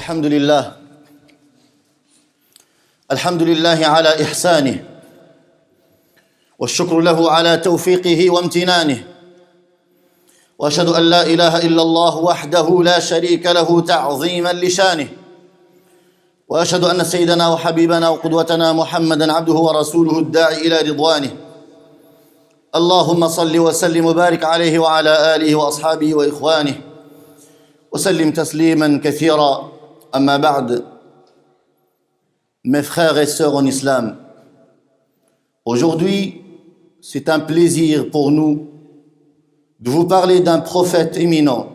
الحمد لله الحمد لله على إحسانه والشكر له على توفيقه وامتنانه وأشهد أن لا إله إلا الله وحده لا شريك له تعظيما لشانه وأشهد أن سيدنا وحبيبنا وقدوتنا محمدا عبده ورسوله الداعي إلى رضوانه اللهم صل وسلم وبارك عليه وعلى آله وأصحابه وإخوانه وسلم تسليما كثيرا أما بعد. Mes frères et sœurs en islam, aujourd'hui, c'est un plaisir pour nous de vous parler d'un prophète éminent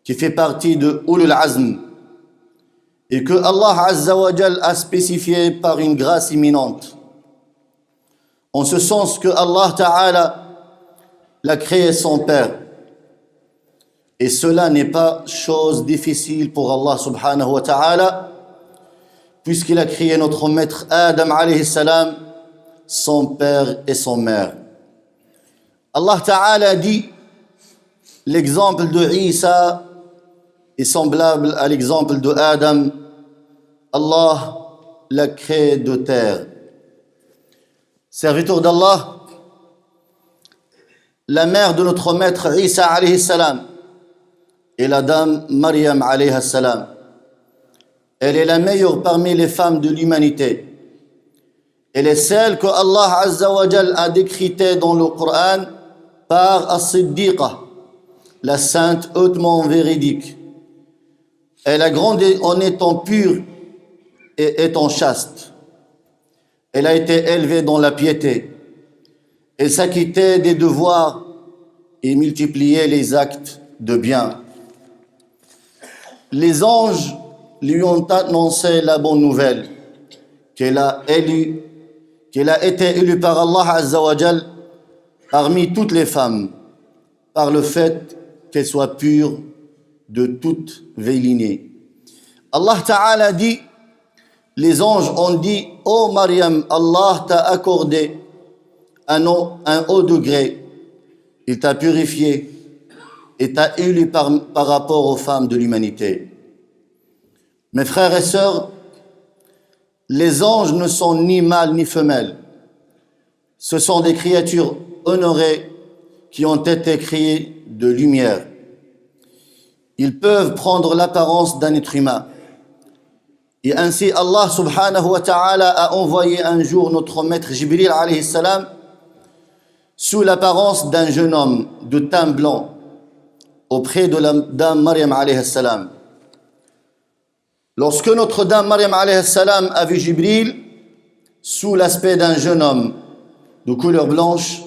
qui fait partie de Ulul Azm et que Allah Azza wa Jal a spécifié par une grâce imminente. En ce sens que Allah Ta'ala l'a créé son père. Et cela n'est pas chose difficile pour Allah Subhanahu wa Ta'ala, puisqu'il a créé notre maître Adam alayhi salam, son père et son mère. Allah Ta'ala dit, l'exemple de Isa est semblable à l'exemple de Adam. Allah l'a créé de terre. Serviteur d'Allah, la mère de notre maître Isa alayhi salam et la dame Maryam alayhi salam. Elle est la meilleure parmi les femmes de l'humanité. Elle est celle que Allah Azza wa Jal a décritée dans le Coran par As-Siddiqa, la sainte hautement véridique. Elle a grandi en étant pure et étant chaste. Elle a été élevée dans la piété. Elle s'acquittait des devoirs et multipliait les actes de bien. Les anges lui ont annoncé la bonne nouvelle qu'elle a été élue par Allah Azza wa Jal parmi toutes les femmes par le fait qu'elle soit pure de toute vélinée. Allah Ta'ala dit, les anges ont dit, ô Maryam, Allah t'a accordé un haut degré, il t'a purifié et t'a élu par rapport aux femmes de l'humanité. Mes frères et sœurs, les anges ne sont ni mâles ni femelles. Ce sont des créatures honorées qui ont été créées de lumière. Ils peuvent prendre l'apparence d'un être humain. Et ainsi, Allah subhanahu wa ta'ala a envoyé un jour notre maître Jibril alayhi salam sous l'apparence d'un jeune homme de teint blanc auprès de la dame Maryam alayhi salam. Lorsque notre dame Maryam alayhi salam a vu Jibril sous l'aspect d'un jeune homme de couleur blanche,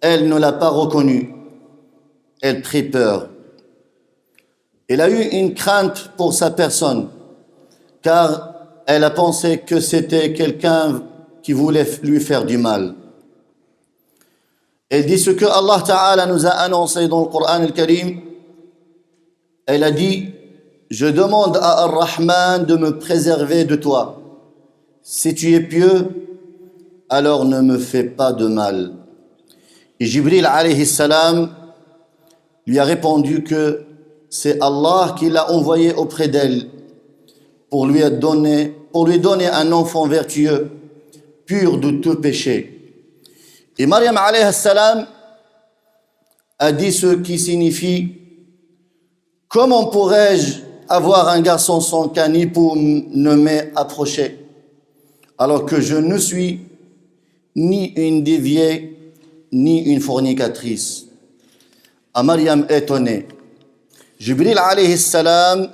elle ne l'a pas reconnu. Elle prit peur. Elle a eu une crainte pour sa personne, car elle a pensé que c'était quelqu'un qui voulait lui faire du mal. Elle dit ce que Allah Ta'ala nous a annoncé dans le Coran al-Karim. Elle a dit, je demande à Ar-Rahman de me préserver de toi. Si tu es pieux, alors ne me fais pas de mal. Et Jibril alayhi salam lui a répondu que c'est Allah qui l'a envoyé auprès d'elle pour lui donner un enfant vertueux, pur de tout péché. Et Maryam alayhi salam a dit ce qui signifie, comment pourrais-je avoir un garçon sans qu'un époux ne m'ait approché, alors que je ne suis ni une déviée, ni une fornicatrice. À Maryam étonnée, Jibril alayhi salam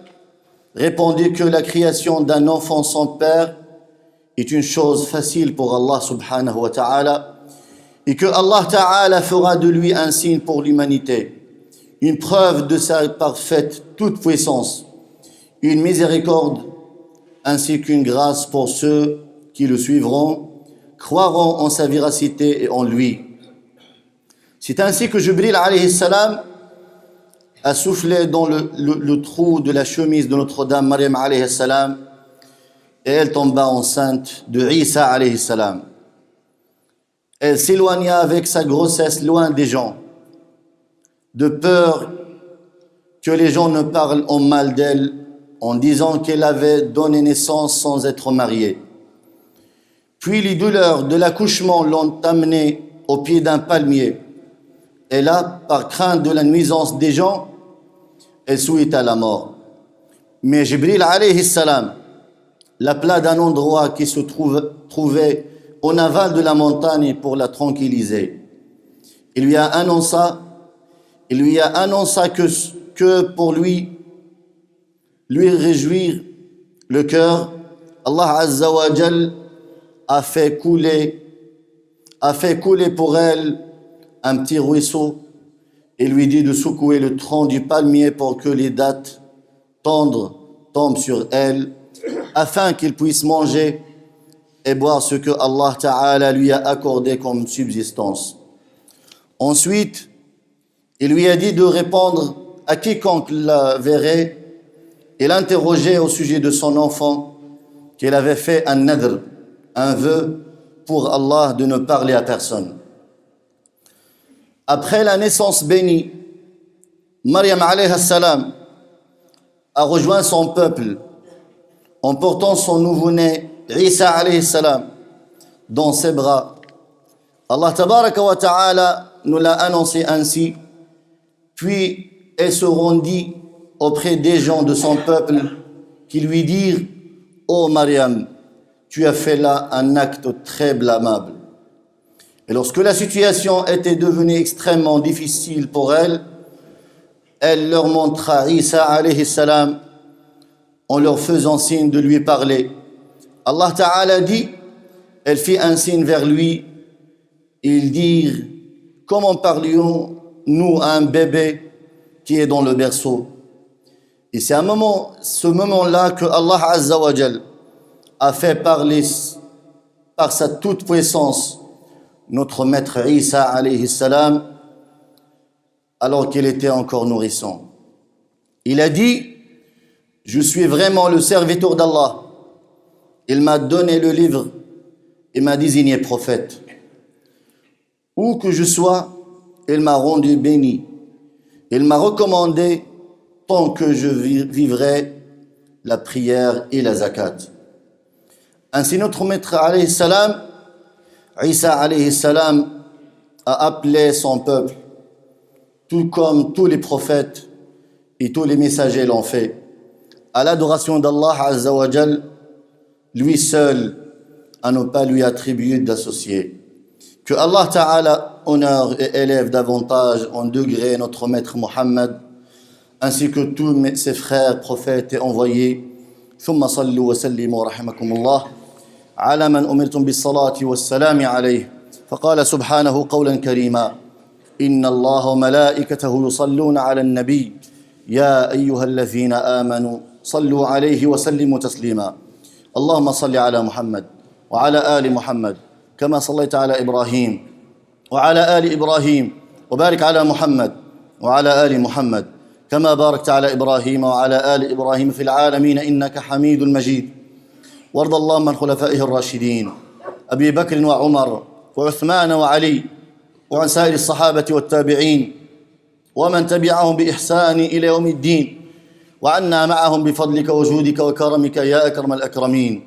répondit que la création d'un enfant sans père est une chose facile pour Allah subhanahu wa ta'ala et que Allah ta'ala fera de lui un signe pour l'humanité, une preuve de sa parfaite toute puissance, une miséricorde ainsi qu'une grâce pour ceux qui le suivront, croiront en sa véracité et en lui. C'est ainsi que Jibril alayhi salam a soufflé dans le trou de la chemise de Notre-Dame Maryam alayhi salam et elle tomba enceinte de Isa alayhi salam. Elle s'éloigna avec sa grossesse loin des gens, de peur que les gens ne parlent en mal d'elle en disant qu'elle avait donné naissance sans être mariée. Puis les douleurs de l'accouchement l'ont amenée au pied d'un palmier. Et là, par crainte de la nuisance des gens, elle souhaita la mort. Mais Jibril alayhi salam l'appela d'un endroit qui se trouvait au aval de la montagne pour la tranquilliser. Il lui a annoncé que pour lui réjouir le cœur, Allah Azza wa Jal a fait couler pour elle un petit ruisseau et lui dit de secouer le tronc du palmier pour que les dattes tendres tombent sur elle, afin qu'il puisse manger et boire ce que Allah Ta'ala lui a accordé comme subsistance. Ensuite, il lui a dit de répondre à quiconque la verrait et l'interroger au sujet de son enfant, qu'elle avait fait un nadr, un vœu pour Allah de ne parler à personne. Après la naissance bénie, Maryam alayhi salam a rejoint son peuple en portant son nouveau-né Isa alayhi salam dans ses bras. Allah tabaraka wa ta'ala nous l'a annoncé ainsi, puis elle se rendit auprès des gens de son peuple qui lui dirent: Ô Maryam, tu as fait là un acte très blâmable. Et lorsque la situation était devenue extrêmement difficile pour elle, elle leur montra Isa alayhi salam en leur faisant signe de lui parler. Allah Ta'ala dit, elle fit un signe vers lui. Ils dirent: comment parlions-nous à un bébé qui est dans le berceau? Et c'est ce moment-là que Allah Azza wa Jal a fait parler par sa toute puissance notre maître Isa alayhi salam, alors qu'il était encore nourrisson. Il a dit: je suis vraiment le serviteur d'Allah. Il m'a donné le livre et m'a désigné prophète. Où que je sois, il m'a rendu béni. Il m'a recommandé, tant que je vivrai, la prière et la zakat. Ainsi notre maître alayhi salam, Isa alayhi salam, a appelé son peuple, tout comme tous les prophètes et tous les messagers l'ont fait, à l'adoration d'Allah Azza wa Jal, lui seul, à ne pas lui attribuer d'associés. Que Allah Ta'ala honore et élève davantage en degré notre maître Muhammad, ainsi que tous ses frères prophètes et envoyés. ثم صلوا وسلموا رحمكم الله على من أمرتم بالصلاة والسلام عليه فقال سبحانه قولا كريما إن الله وملائكته يصلون على النبي يا أيها الذين آمنوا صلوا عليه وسلموا تسليما اللهم صل على محمد وعلى آل محمد كما صليت على إبراهيم وعلى آل إبراهيم وبارك على محمد وعلى آل محمد كما باركت على إبراهيم وعلى آل إبراهيم في العالمين إنك حميد مجيد وارض اللهم عن خلفائه الراشدين أبي بكر وعمر وعثمان وعلي وعن سائر الصحابة والتابعين ومن تبعهم بإحسان إلى يوم الدين وعنا معهم بفضلك وجودك وكرمك يا أكرم الأكرمين